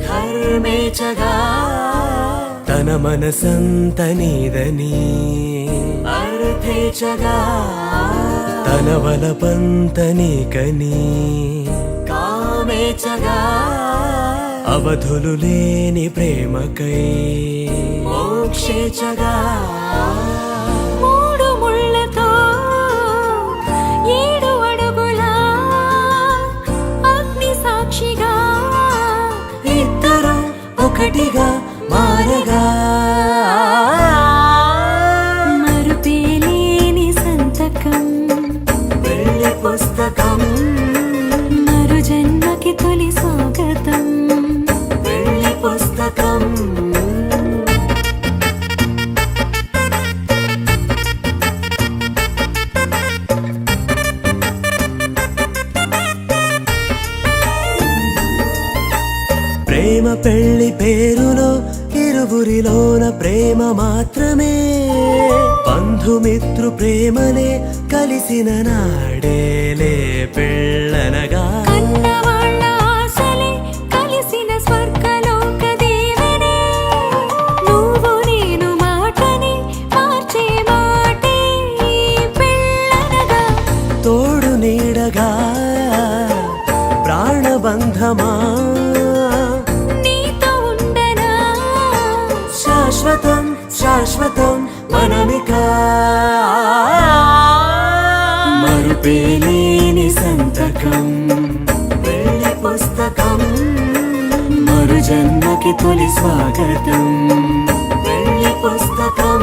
ధర్మేచగా తన మనసంత నీదని అర్థేచగా తన వలపంత నీకని కామేచగా అవధులు లేని ప్రేమకై మోక్షేచగా మూడు ముళ్ళతో 7 అడుగుల అగ్ని సాక్షిగా ఇద్దరు ఒకటిగా మారగా మరుపేలేని సంతకం వెళ్ళి పుస్తకం మరు జన్మకి తొలి స్వాగతం వెళ్ళి పుస్తకం ప్రేమ పెళ్లి పేరులో ఇరువురిలోన ప్రేమ మాత్రమే బంధుమిత్రు ప్రేమలే కలిసిన నాడేలే పెళ్ళనగా కన్నవాళ్ళ ఆశలే కలిసిన స్వర్గలోక దీవెనే నువ్వు నేను మాటని మార్చే మాటే పెళ్ళనగా తోడు నీడగా ప్రాణబంధమా నీతో ఉండనా శాశ్వతం శాశ్వతం మనమిక మరుపేలేని సంతకం వెళ్ళి పుస్తకం మరు జన్మకి తొలి స్వాగతం వెళ్ళి పుస్తకం